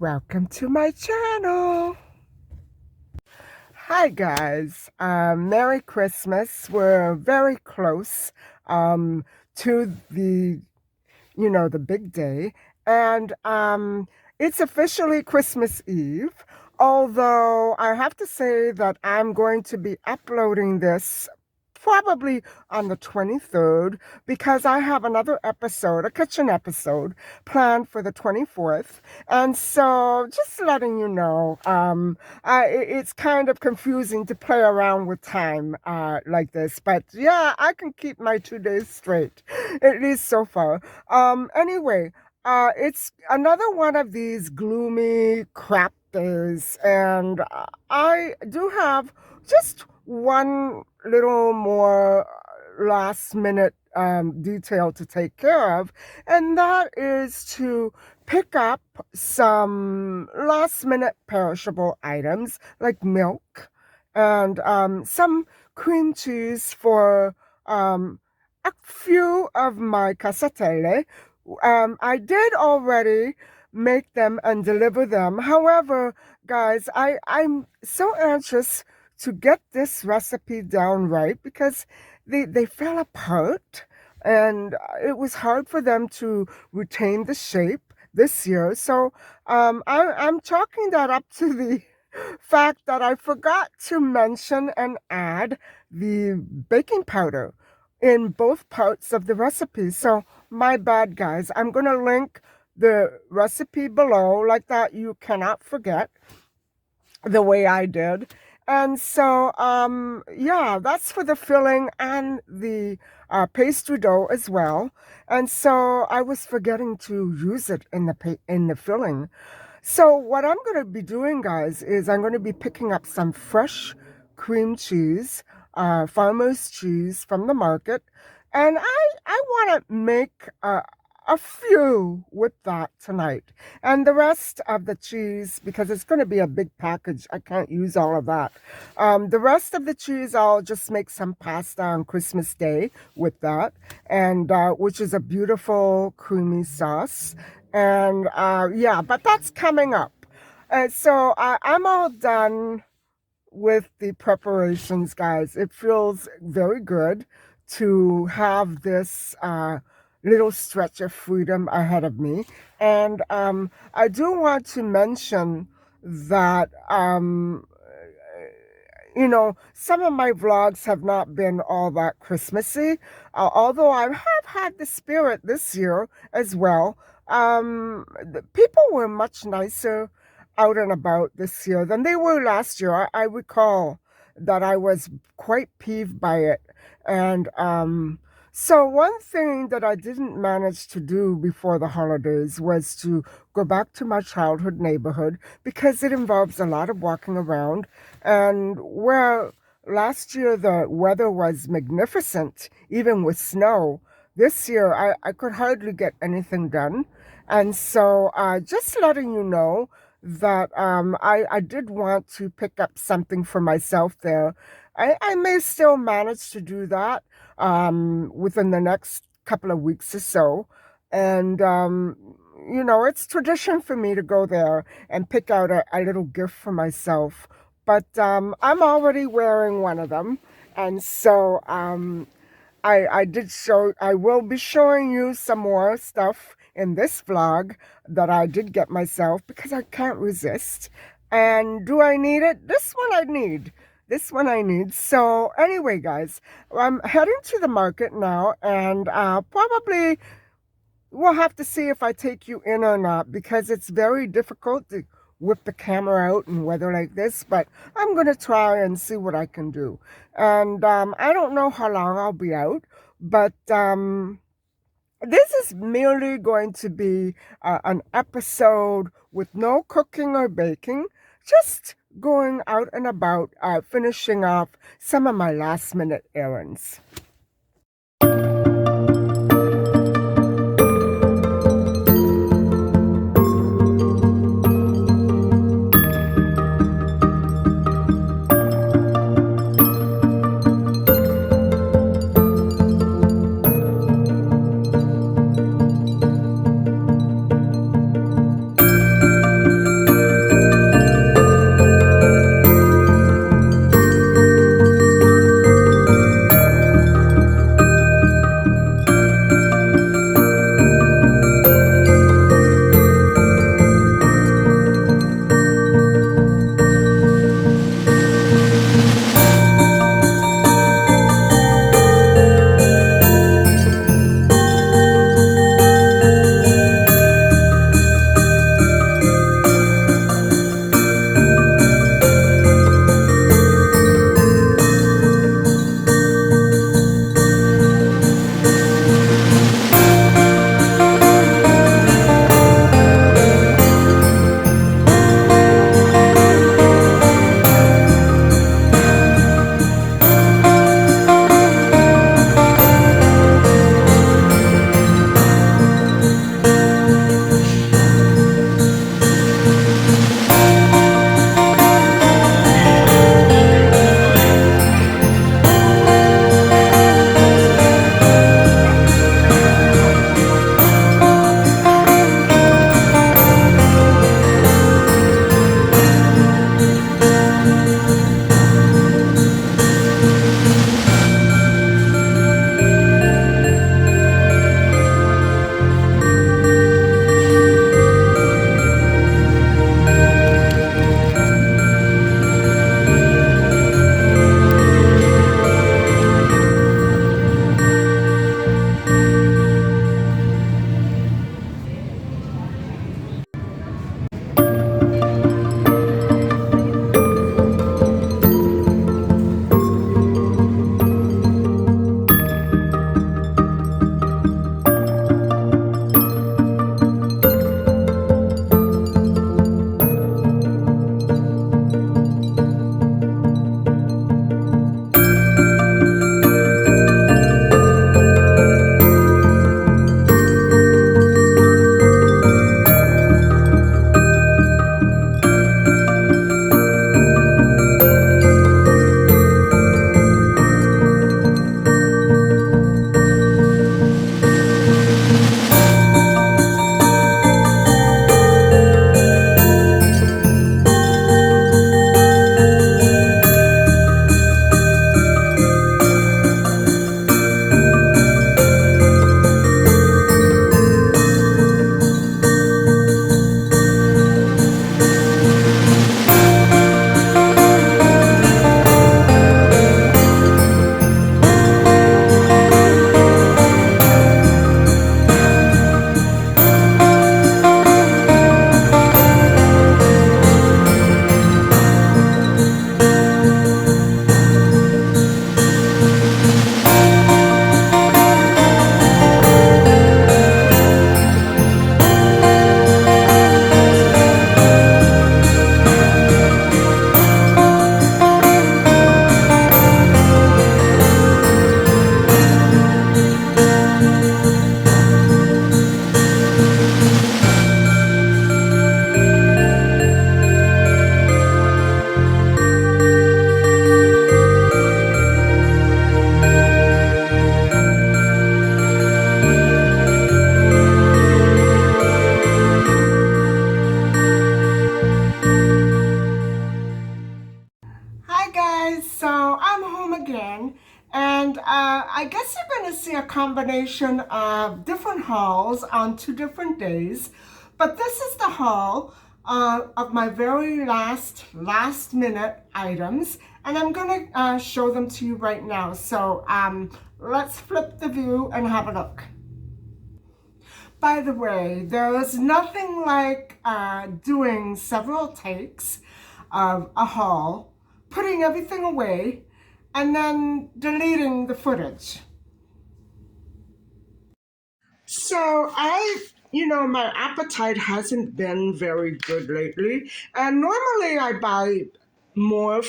Welcome to my channel. Hi guys, Merry Christmas. We're very close to the big day, and it's officially Christmas Eve, although I have to say that I'm going to be uploading this probably on the 23rd because I have another episode, a kitchen episode, planned for the 24th. And so just letting you know, it's kind of confusing to play around with time like this, but yeah, I can keep my 2 days straight, at least so far. Anyway, it's another one of these gloomy crap days, and I do have just one little more last minute detail to take care of, and that is to pick up some last minute perishable items like milk and some cream cheese for a few of my casatelle. I did already make them and deliver them. However, guys, I'm so anxious to get this recipe down right because they fell apart and it was hard for them to retain the shape this year. So I'm chalking that up to the fact that I forgot to mention and add the baking powder in both parts of the recipe. So my bad, guys. I'm going to link the recipe below like that. You cannot forget the way I did. And so, yeah, that's for the filling and the pastry dough as well. And so I was forgetting to use it in the filling. So what I'm going to be doing, guys, is I'm going to be picking up some fresh cream cheese, farmer's cheese from the market, and I want to make a few with that tonight. And the rest of the cheese, because it's going to be a big package, I can't use all of that. The rest of the cheese, I'll just make some pasta on Christmas Day with that, and which is a beautiful creamy sauce. And yeah, but that's coming up. So I'm all done with the preparations, guys. It feels very good to have this little stretch of freedom ahead of me. And I do want to mention that some of my vlogs have not been all that Christmassy, although I have had the spirit this year as well. The people were much nicer out and about this year than they were last year. I recall that I was quite peeved by it. And so one thing that I didn't manage to do before the holidays was to go back to my childhood neighborhood because it involves a lot of walking around. And where last year the weather was magnificent, even with snow, this year I could hardly get anything done. And so just letting you know that I did want to pick up something for myself there. I may still manage to do that within the next couple of weeks or so. And, it's tradition for me to go there and pick out a little gift for myself. But I'm already wearing one of them. And so I will be showing you some more stuff in this vlog that I did get myself because I can't resist. And do I need it? This one I need. This one I need. So anyway, guys, I'm heading to the market now, and probably we'll have to see if I take you in or not because it's very difficult to whip the camera out in weather like this, but I'm going to try and see what I can do. And I don't know how long I'll be out, but this is merely going to be an episode with no cooking or baking, just going out and about, finishing off some of my last minute errands. combination of different hauls on 2 different days, but this is the haul of my very last minute items, and I'm going to show them to you right now. So let's flip the view and have a look. By the way, there's nothing like doing several takes of a haul, putting everything away, and then deleting the footage. So my appetite hasn't been very good lately. And normally I buy more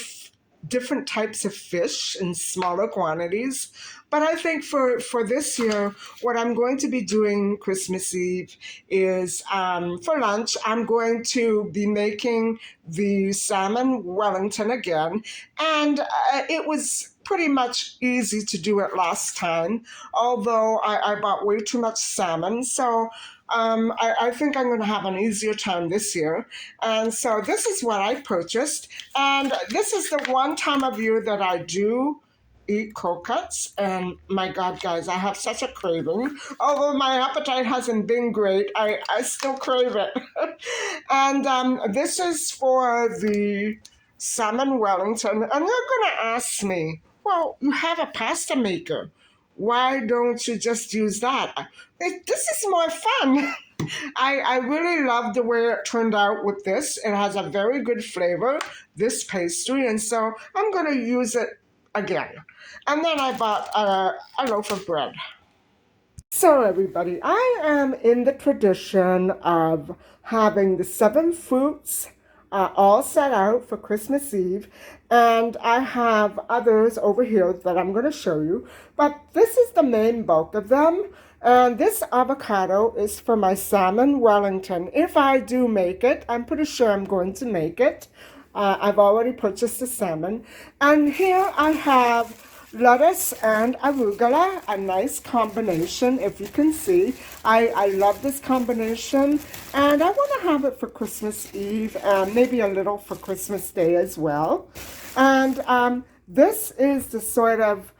different types of fish in smaller quantities. But I think for this year, what I'm going to be doing Christmas Eve is for lunch, I'm going to be making the salmon Wellington again. And it was pretty much easy to do it last time, although I bought way too much salmon. So I think I'm going to have an easier time this year. And so this is what I purchased. And this is the one time of year that I do eat cold cuts. And my God, guys, I have such a craving. Although my appetite hasn't been great, I still crave it. And this is for the salmon Wellington. And you're going to ask me, well, you have a pasta maker. Why don't you just use that? This is more fun. I really love the way it turned out with this. It has a very good flavor, this pastry, and so I'm going to use it again. And then I bought a loaf of bread. So everybody, I am in the tradition of having the 7 fruits all set out for Christmas Eve, and I have others over here that I'm going to show you, but this is the main bulk of them. And this avocado is for my salmon Wellington. If I do make it, I'm pretty sure I'm going to make it. I've already purchased the salmon. And here I have lettuce and arugula, a nice combination, if you can see. I love this combination, and I want to have it for Christmas Eve and maybe a little for Christmas Day as well. And this is the sort of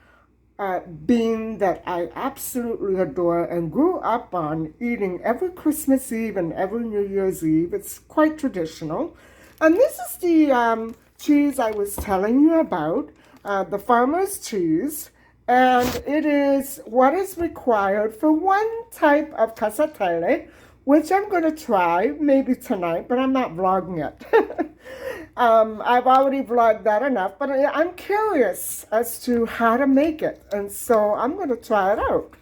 bean that I absolutely adore and grew up on eating every Christmas Eve and every New Year's Eve. It's quite traditional. And this is the cheese I was telling you about, the farmer's cheese. And it is what is required for one type of casatelle, which I'm going to try maybe tonight, but I'm not vlogging it. I've already vlogged that enough, but I'm curious as to how to make it, and so I'm going to try it out.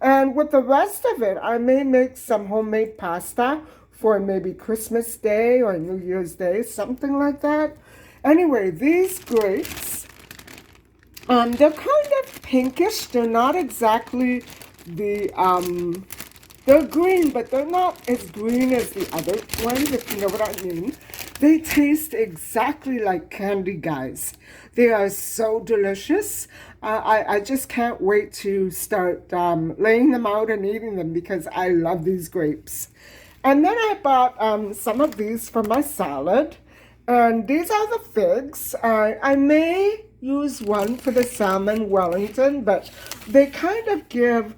And with the rest of it, I may make some homemade pasta for maybe Christmas Day or New Year's Day, something like that. Anyway, these grapes, they're kind of pinkish. They're not exactly they're green, but they're not as green as the other ones, if you know what I mean. They taste exactly like candy, guys. They are so delicious. I just can't wait to start laying them out and eating them because I love these grapes. And then I bought some of these for my salad. And these are the figs. I may use one for the salmon Wellington, but they kind of give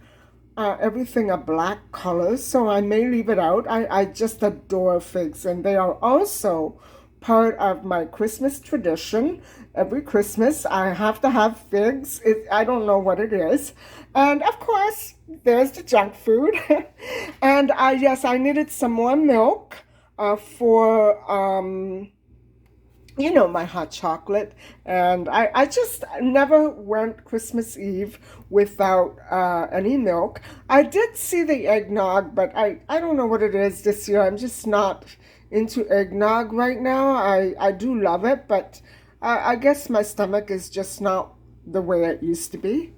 everything a black color, so I may leave it out. I just adore figs, and they are also part of my Christmas tradition. Every Christmas, I have to have figs. I don't know what it is. And of course, there's the junk food. And yes, I needed some more milk for my hot chocolate. And I just never went Christmas Eve without any milk. I did see the eggnog, but I don't know what it is this year. I'm just not into eggnog right now. I do love it, but I guess my stomach is just not the way it used to be.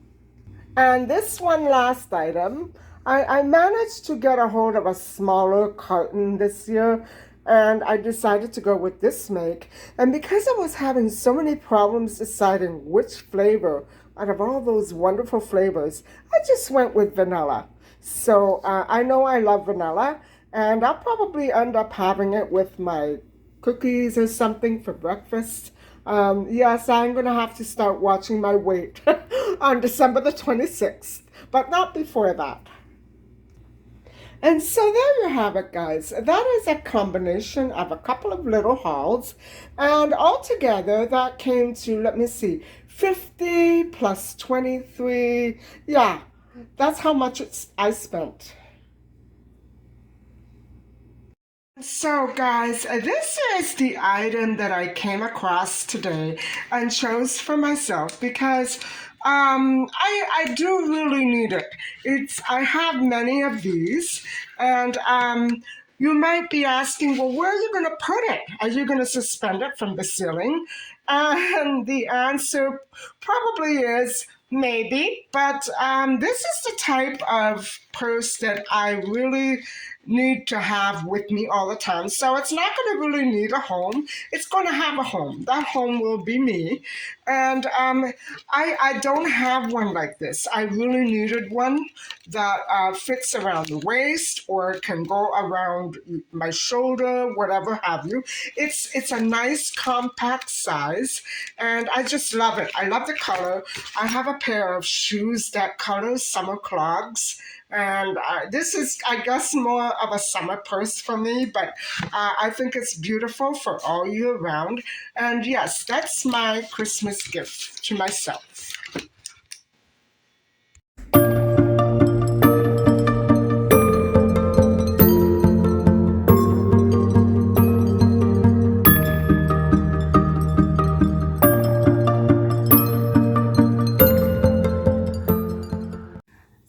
And this one last item, I managed to get a hold of a smaller carton this year, and I decided to go with this make. And because I was having so many problems deciding which flavor out of all those wonderful flavors, I just went with vanilla. So I know I love vanilla, and I'll probably end up having it with my cookies or something for breakfast. Yes, I'm going to have to start watching my weight on December the 26th. but not before that. And so there you have it, guys. That is a combination of a couple of little hauls. And altogether, that came to, let me see, 50 plus 23. Yeah, that's how much I spent. So guys, this is the item that I came across today and chose for myself because I do really need it. I have many of these, and you might be asking, well, where are you going to put it? Are you going to suspend it from the ceiling? And the answer probably is maybe, but this is the type of purse that I really need to have with me all the time. So it's not going to really need a home. It's going to have a home. That home will be me. And I don't have one like this. I really needed one that fits around the waist or can go around my shoulder, whatever have you. It's a nice compact size, and I just love it. I love the color. I have a pair of shoes that color, summer clogs, and this is, I guess, more of a summer purse for me, but I think it's beautiful for all year round. And yes, that's my Christmas gift to myself.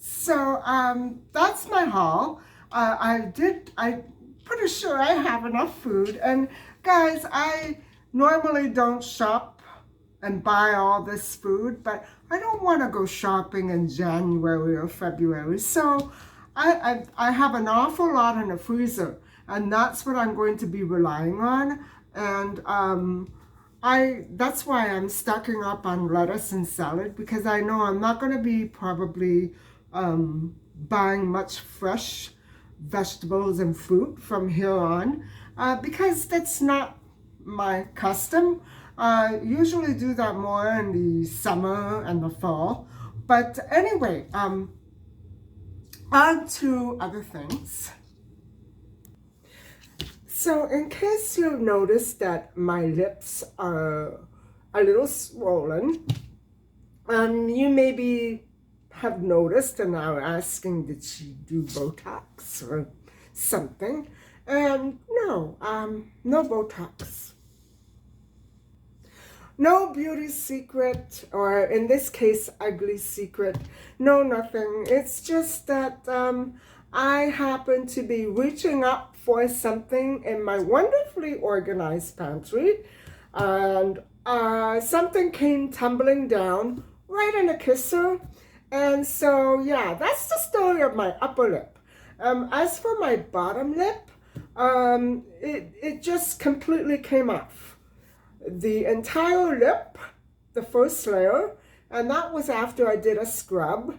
So that's my haul. I'm pretty sure I have enough food. And guys, I normally don't shop and buy all this food, but I don't want to go shopping in January or February. So I have an awful lot in the freezer, and that's what I'm going to be relying on. And that's why I'm stocking up on lettuce and salad, because I know I'm not going to be probably buying much fresh vegetables and fruit from here on, because that's not my custom. I usually do that more in the summer and the fall. But anyway, on to other things. So in case you noticed that my lips are a little swollen, you maybe have noticed and are asking, did she do Botox or something? And no, no Botox. No beauty secret, or in this case, ugly secret. No, nothing. It's just that I happen to be reaching up for something in my wonderfully organized pantry, and something came tumbling down right in a kisser. And so, yeah, that's the story of my upper lip. As for my bottom lip, it just completely came off. The entire lip, the first layer, and that was after I did a scrub.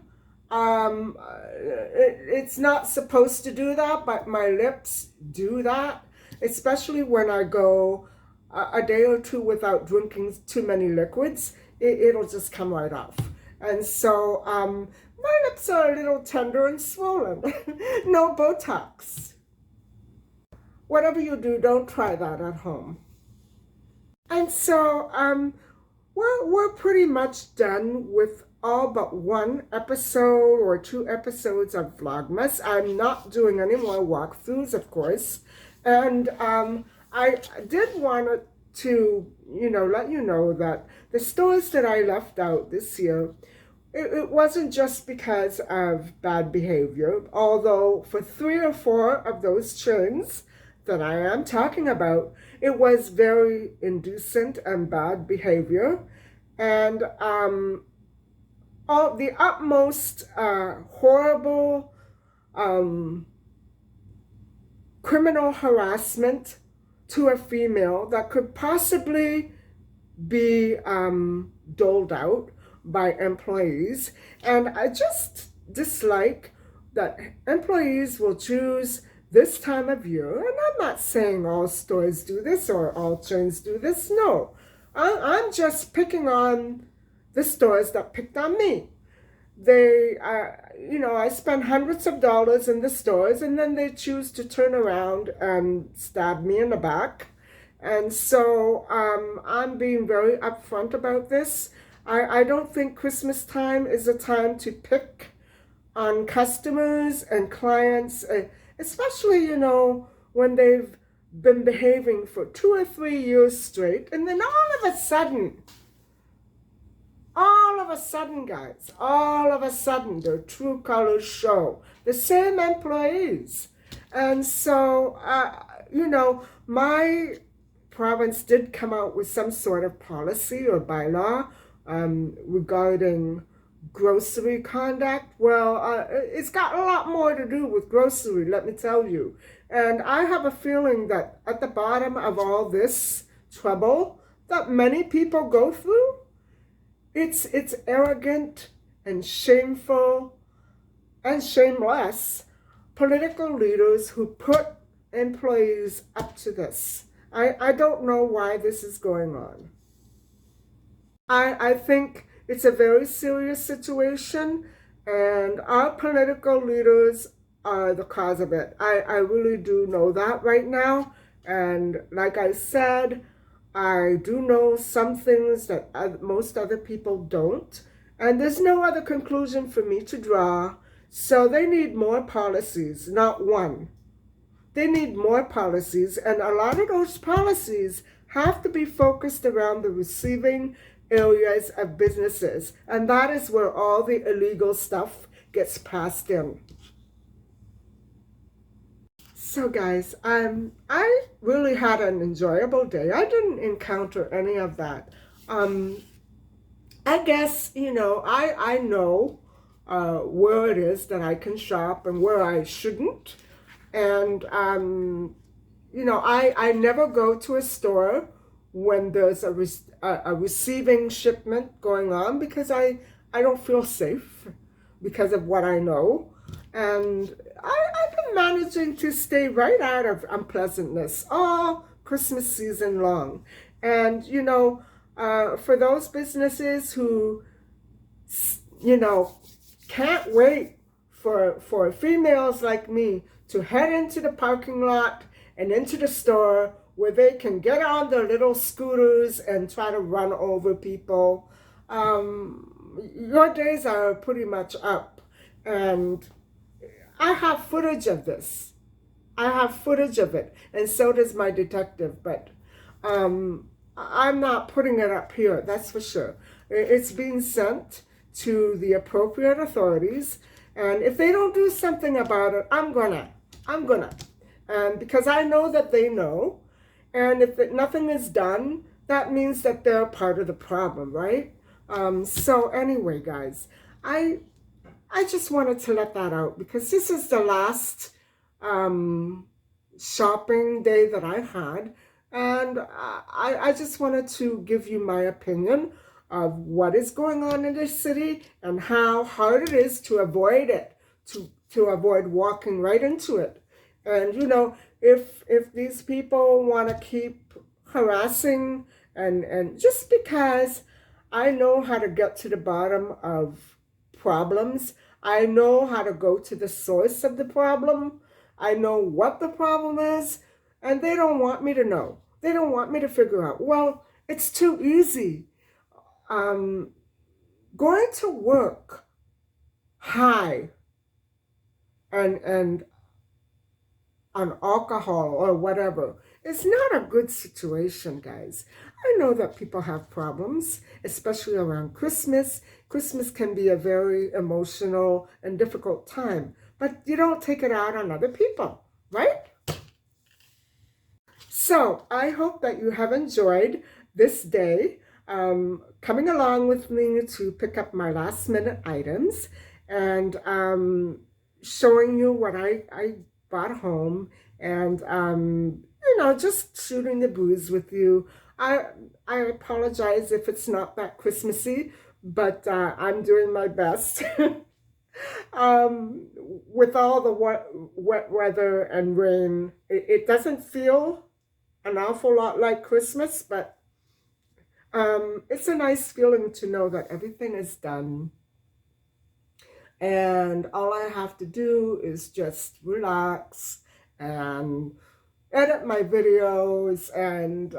It's not supposed to do that, but my lips do that, especially when I go a day or two without drinking too many liquids. It'll just come right off. And so my lips are a little tender and swollen. No Botox. Whatever you do, don't try that at home. And so we're pretty much done with all but one episode or two episodes of Vlogmas. I'm not doing any more walkthroughs, of course. And I did want to, let you know that the stores that I left out this year, it wasn't just because of bad behavior, although for 3 or 4 of those churns that I am talking about, it was very indecent and bad behavior, and all the utmost horrible criminal harassment to a female that could possibly be doled out by employees. And I just dislike that employees will choose this time of year, and I'm not saying all stores do this or all chains do this, no. I'm just picking on the stores that picked on me. they, I spend hundreds of dollars in the stores, and then they choose to turn around and stab me in the back. And so I'm being very upfront about this. I don't think Christmas time is a time to pick on customers and clients, especially, when they've been behaving for 2 or 3 years straight, and then all of a sudden, guys, all of a sudden, their true colors show. The same employees. And so, my province did come out with some sort of policy or bylaw regarding grocery conduct. Well, it's got a lot more to do with grocery, let me tell you. And I have a feeling that at the bottom of all this trouble that many people go through, it's arrogant and shameful and shameless political leaders who put employees up to this. I don't know why this is going on. I think it's a very serious situation, and our political leaders are the cause of it. I really do know that right now. And like I said, I do know some things that most other people don't. And there's no other conclusion for me to draw. So they need more policies, not one. They need more policies, and a lot of those policies have to be focused around the receiving areas of businesses, and that is where all the illegal stuff gets passed in. So guys, I really had an enjoyable day. I didn't encounter any of that. I guess, I know where it is that I can shop and where I shouldn't. And, I never go to a store when there's a receiving shipment going on, because I don't feel safe because of what I know. And I've been managing to stay right out of unpleasantness all Christmas season long. And, for those businesses who, you know, can't wait for females like me to head into the parking lot and into the store where they can get on their little scooters and try to run over people. Your days are pretty much up. And I have footage of this. I have footage of it, and so does my detective, but I'm not putting it up here, that's for sure. It's being sent to the appropriate authorities, and if they don't do something about it, I'm gonna. And because I know that they know, and if nothing is done, that means that they're part of the problem, right? So anyway, guys, I just wanted to let that out because this is the last shopping day that I had, and I just wanted to give you my opinion of what is going on in this city and how hard it is to avoid it, to avoid walking right into it. And if these people want to keep harassing, and just because I know how to get to the bottom of problems, I know how to go to the source of the problem, I know what the problem is, and they don't want me to know. They don't want me to figure out. Well, it's too easy. Going to work high and on alcohol or whatever is not a good situation, guys. I know that people have problems, especially around Christmas. Christmas can be a very emotional and difficult time, but you don't take it out on other people, right? So I hope that you have enjoyed this day, coming along with me to pick up my last minute items, and showing you what I brought home, and just shooting the breeze with you. I apologize if it's not that Christmassy, but I'm doing my best. With all the wet weather and rain, it doesn't feel an awful lot like Christmas, but it's a nice feeling to know that everything is done. And all I have to do is just relax and edit my videos and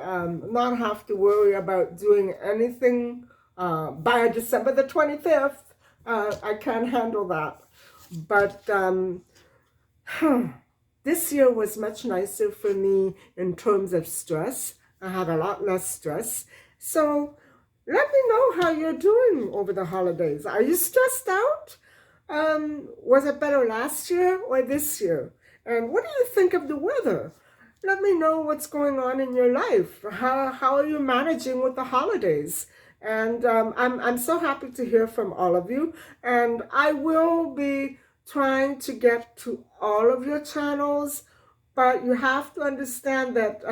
not have to worry about doing anything by December the 25th. I can't handle that. But this year was much nicer for me in terms of stress. I had a lot less stress. So let me know how you're doing over the holidays. Are you stressed out? Was it better last year or this year? And what do you think of the weather? Let me know what's going on in your life. How are you managing with the holidays? And I'm so happy to hear from all of you. And I will be trying to get to all of your channels, but you have to understand that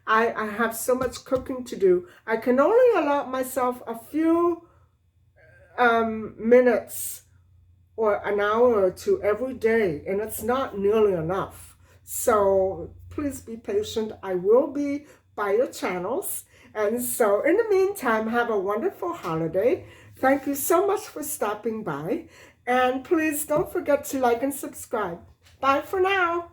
I have so much cooking to do. I can only allot myself a few minutes or an hour or two every day, and it's not nearly enough. So please be patient. I will be by your channels. And so in the meantime, have a wonderful holiday. Thank you so much for stopping by. And please don't forget to like and subscribe. Bye for now.